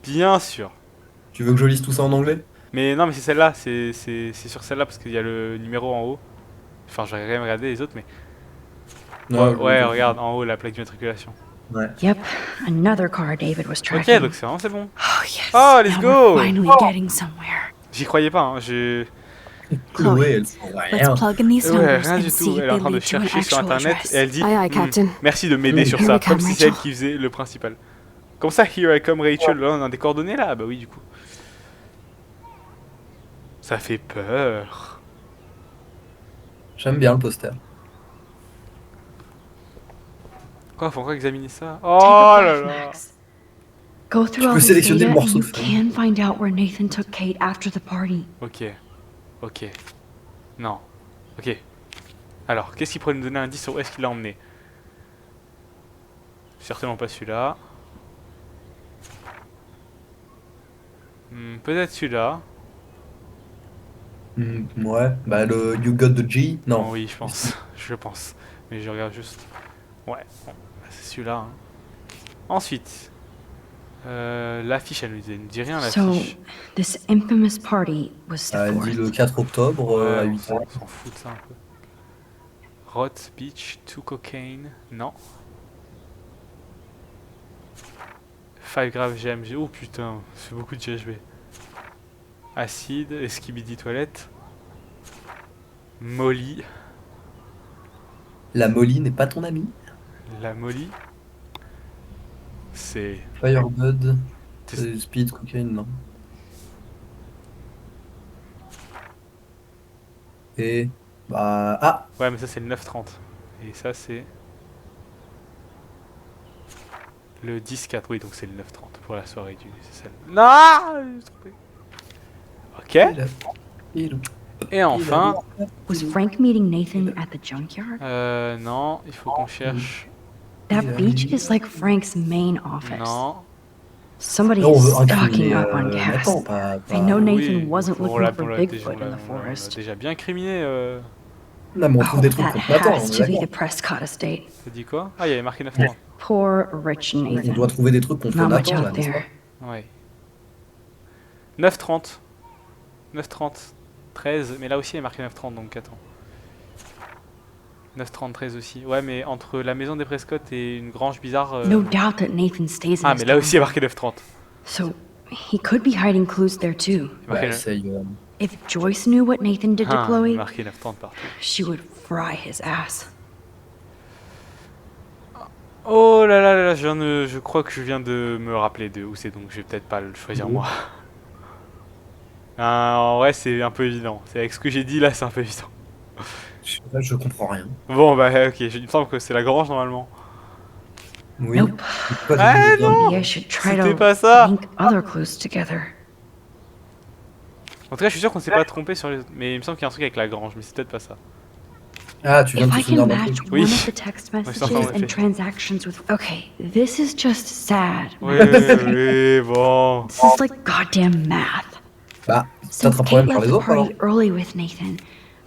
Bien sûr. Tu veux que je lise tout ça en anglais? Mais non, mais c'est celle-là, c'est sur celle-là parce qu'il y a le numéro en haut. Enfin, j'aurais quand même regardé les autres, mais... Ouais, regarde, en haut, la plaque d'immatriculation. Ouais. Yep, another car David was Ok, tracking. donc c'est bon. Oh yes. Oh, let's now go. We're finally getting somewhere. J'y croyais pas, hein. J'ai... Chloé, elle sent rien. Let's plug in these Ouais, numbers rien and du see tout. if Elle est they en train de lead to an chercher sur actual internet address. et elle dit Aye, aye, Captain. merci de m'aider sur Here ça, we come, comme si c'est elle Rachel. qui faisait le principal. Comme ça, here I come Rachel, là on a des coordonnées là, bah oui du coup. Ça fait peur. J'aime bien le poster. Quoi, faut encore examiner ça? Take Oh a là breath, là. Max. Go through Tu all peux this sélectionner data le morceau and de you film. can find out where Nathan took Kate after the party. Ok. Non. Ok. Alors, qu'est-ce qui pourrait nous donner un indice sur où est-ce qu'il l'a emmené? Certainement pas celui-là. Peut-être celui-là. Ouais, bah le You Got the G, non. Oh, oui, je pense. Je pense. Mais je regarde juste. Ouais, bon, bah, c'est celui-là. Hein. Ensuite, l'affiche, elle nous dit rien, So, l'affiche. this infamous party was the Elle dit 4th. le 4 octobre à Ouais, 8h. on s'en fout de ça un peu. Roth Beach, 2 cocaine. Non. 5 grave GMG. Oh putain, c'est beaucoup de GHB. Acide, Esquibidi toilette. Molly. La Molly n'est pas ton amie. La Molly. C'est. Firebud, C'est- Speed, Cocaine, non. Et bah ah, Ouais, mais ça c'est le 930. Et ça c'est. Le 10-4, oui, donc c'est le 9-30 pour la soirée du. C'est celle. Non, je me suis trompé. Ok. Et enfin, Was Frank meeting Nathan at the junkyard? non, il faut qu'on cherche. That beach is like Frank's main office. Non. Somebody Non, on veut is stocking incriminer up on gas. Nathan, pas. I know Nathan Oui, wasn't on looking l'a- for on l'a Bigfoot déjà- in the on l'a forest. déjà bien incriminé. Non, mais on Oh, trouve des trucs that contre Nathan, on has est to be d'accord. the Prescott estate. Ça dit quoi? Ah, il y avait marqué 9-30. Poor rich On Nathan. doit trouver des trucs contre Not much Nathan, là, out n'est-ce there. Ouais. 9-30. 9-30. 13, mais là aussi il y a marqué 9-30, donc attends. 9-30, 13 aussi. Ouais, mais entre la maison des Prescott et une grange bizarre. No doubt that Nathan stays in Ah, his mais là town. aussi il y a marqué 9-30. So, he could be hiding clues there too. Il y a pas? marqué Ouais, essaye. If Joyce knew what Nathan did to il y a Chloe, marqué 9-30 partout. she would fry his ass. Oh là là là là, je crois que je viens de me rappeler de où c'est, donc je vais peut-être pas le choisir moi. En vrai, c'est un peu évident. C'est avec ce que j'ai dit là, c'est un peu évident. Je comprends rien. Bon, bah ok, il me semble que c'est la grange normalement. Oui. Nope. Pas Ah, de- non. Maybe I should try C'était to pas ça. link other clues together. En tout cas, je suis sûr qu'on s'est pas trompé sur les autres. Mais il me semble qu'il y a un truc avec la grange, mais c'est peut-être pas ça. Ah, tu viens If de te I souvenir can d'un match truc. Oui. one of the text Ouais, messages c'est encore and fait. transactions with. Okay, this is just sad. Oui, oui, bon. This is like goddamn math. Bah, So peut-être un Kate problème par left les the autres alors. party early with Nathan,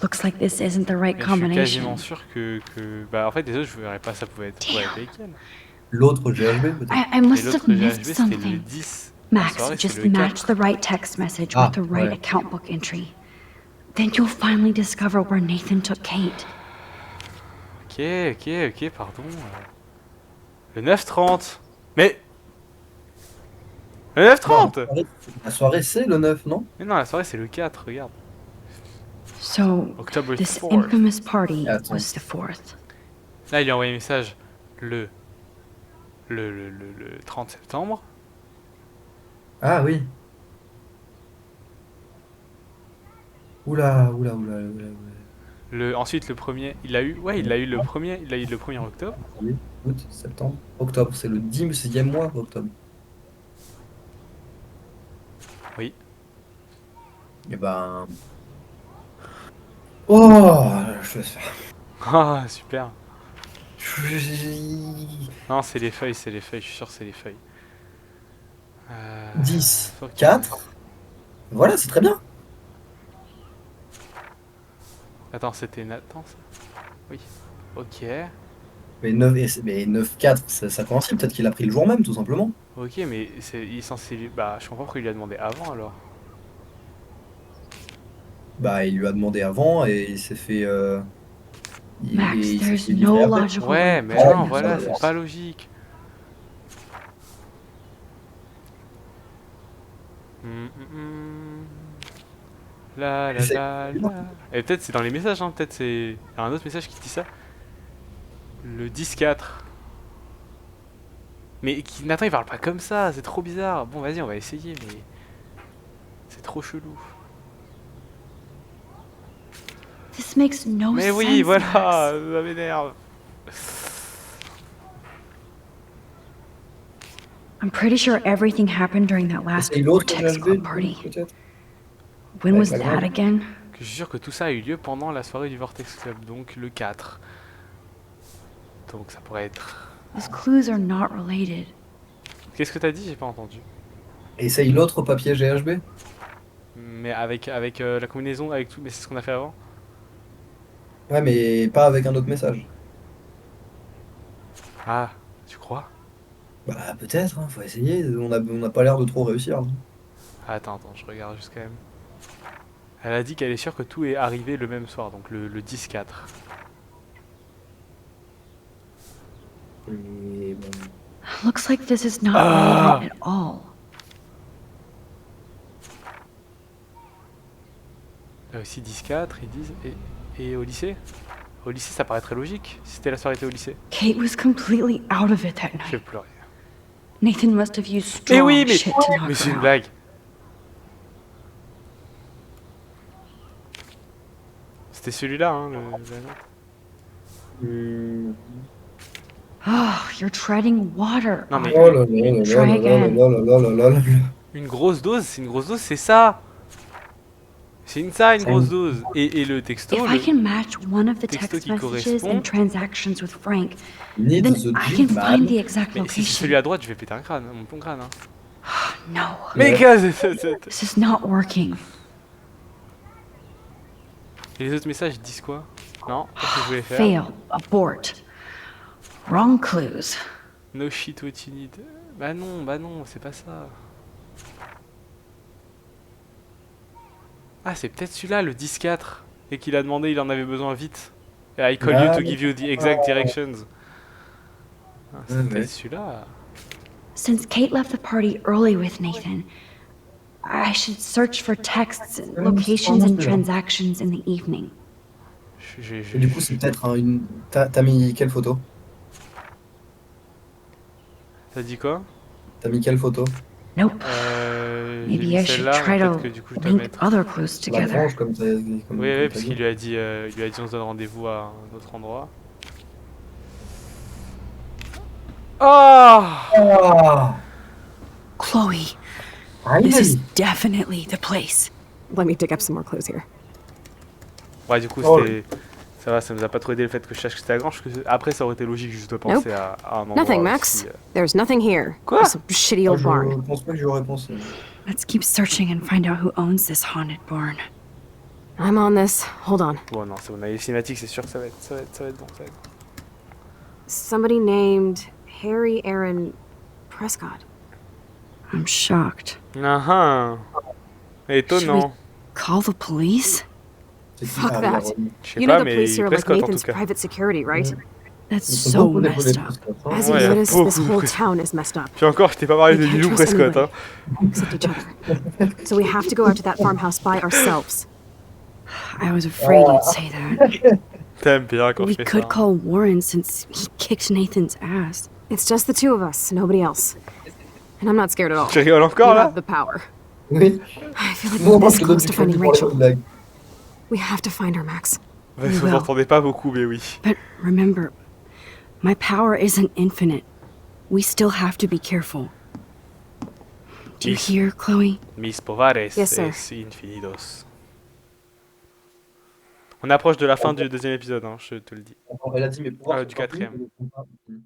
Looks like this isn't the right Mais je suis quasiment combination. sûr que... Bah en fait les autres je verrais pas ça pouvait être lesquels. L'autre GHB peut-être. I Et must l'autre have missed GHB c'était le something. 10. La Max, soirée c'est just le match 4. the right text message Ah, with the right ouais. account book entry. Then you'll finally discover where Nathan took Kate. Ok, pardon. Le 9-30. Mais... Le 9-30. La soirée c'est le 9, non? Mais non, la soirée c'est le 4, regarde. So, October this 4th. infamous party Attends. was the 4th. Là, il lui a envoyé un message le 30 septembre. Ah oui. Oula. Ensuite, le premier, il a eu, ouais, il a eu le premier, il a eu le 1er octobre. Janvier, août, septembre, octobre. C'est le 10e mois, octobre. Oui. Et ben... Oh, je vais faire... Ah, super. Je- Non, c'est les feuilles, je suis sûr que c'est les feuilles. 10, faut qu'il- 4. Voilà, c'est très bien. Attends, c'était Nathan, ça? Oui. Ok. Mais 9, mais 9 4, ça coïncide. Peut-être qu'il a pris le jour même, tout simplement. Ok, mais il est censé... Bah, je comprends pourquoi il lui a demandé avant, alors. Bah, il lui a demandé avant et il s'est fait... Max, il s'est there's fait livrer no après. logical Ouais, way mais to Oh, non, do voilà, this. c'est pas logique. La la C'est- la la. Et peut-être c'est dans les messages, hein, peut-être c'est... Il y a un autre message qui dit ça. Le 10-4. Mais Nathan il parle pas comme ça, c'est trop bizarre. Bon vas-y on va essayer mais... C'est trop chelou. This makes no Mais sense. oui voilà, Max. ça m'énerve. I'm pretty sure everything happened during that last C'est l'autre Vortex GHB, Club party. peut-être. When Ouais, was pas that grave. again? Je suis sûr que tout ça a eu lieu pendant la soirée du Vortex Club, donc le 4. Donc ça pourrait être... These clues are not related. Qu'est-ce que t'as dit? J'ai pas entendu. Essaye l'autre papier GHB. Mais avec la combinaison, avec tout... Mais c'est ce qu'on a fait avant. Ouais, mais pas avec un autre message. Ah, tu crois? Bah, peut-être, hein, faut essayer. On n'a pas l'air de trop réussir. Hein. Ah, attends, je regarde juste quand même. Elle a dit qu'elle est sûre que tout est arrivé le même soir, donc le 10-4. Et bon. Looks like this is not Ah. relevant at all. Là aussi 10-4, ils disent. Et au lycée? Au lycée, ça paraîtrait logique, si c'était la soirée était au lycée. Kate was completely out of it that Je vais night. pleurer. Nathan must have used Mais strong oui, shit to knock mais c'est her une out. blague. C'était celui-là, hein, la note. Oh, you're treading water. Non, mais- Oh là là là Try là again. là là là là là là là. Une grosse dose, c'est ça. C'est une grosse dose. Et le texto, If I can match one of the texto text qui messages correspond. and transactions with Frank, Need then the I can G man. find the exact mais si c'est celui location. à droite, je vais péter un crâne, mon crâne. Hein. No, Mais this is not working. Et les autres messages ils disent quoi? Non, qu'est-ce que je voulais faire? Fail, abort. Wrong clues. No shit what you need. Bah non, c'est pas ça. Ah, c'est peut-être celui-là, le 10-4. Et qu'il a demandé, il en avait besoin vite. Et I call you to give you the exact directions. Ah, c'est Ouais, peut-être ouais. celui-là. Since Kate left the party early with Nathan, I should search for texts, and locations, and transactions in the evening. Et du coup, c'est peut-être une. T'as mis quelle photo? T'as dit quoi? T'as mis quelle photo? Nope. J'ai Maybe mis I should celle-là, try mais to peut-être que du coup je dois link mettre... other clues La together. branche, comme t'as Oui, comme parce t'as qu'il dit. lui a dit on se donne rendez-vous à un autre endroit. Oh Ah, Chloe, aïe, this is aïe. definitely the place. Let me dig up some more clues here. Ouais, du coup, Oh. c'était... Ça va, ça nous a pas trop aidé le fait que je sache que c'était la grange. Après, ça aurait été logique juste de penser à un endroit Nothing, aussi, Max. There's nothing here. Quoi? Just some shitty old barn. Je pense pas que j'aurais pensé. Let's keep searching and find out who owns this haunted barn. I'm on this. Hold on. Bon, non, c'est bon, on a les cinématiques, c'est sûr que ça va être bon, ça va être bon. Somebody named Harry Aaron Prescott. I'm shocked. Ah ah. Étonnant. Call the police? C'est qui, Fuck Harry that. Aaron? Je sais You know pas, the mais police here are like Prescott en Nathan's tout cas. private security, right? That's Ils sont so beaucoup des messed volets up. Prescott, hein. As you Ouais, notice, beaucoup this whole Prescott. town is messed up. Puis encore, je t'ai pas parlé de We can't Lilou trust Prescott, hein. anybody, except each other. So we have to go out to that farmhouse by ourselves. I was afraid you'd say that. T'aimes bien quand We je fais could ça. call Warren since he kicked Nathan's ass. It's just the two of us, nobody else. And I'm not scared at all. Tu rigoles You encore là? have the power. Oui. I feel like Moi, we're moi, this je te donne close du to crédit finding pour les Rachel. bonnes blagues. We have to find her, Max. Ouais, We vous will. entendez pas beaucoup, mais oui. But remember, my power isn't infinite. We still have to be careful. Do you Miss- hear, Chloe? Mis povares Yes, sir. es infinidos. On approche de la fin du deuxième épisode, hein, je te le dis. Elle a dit, mais pouvoir Ah, sont du infinis, quatrième. mais ne sont pas infinis.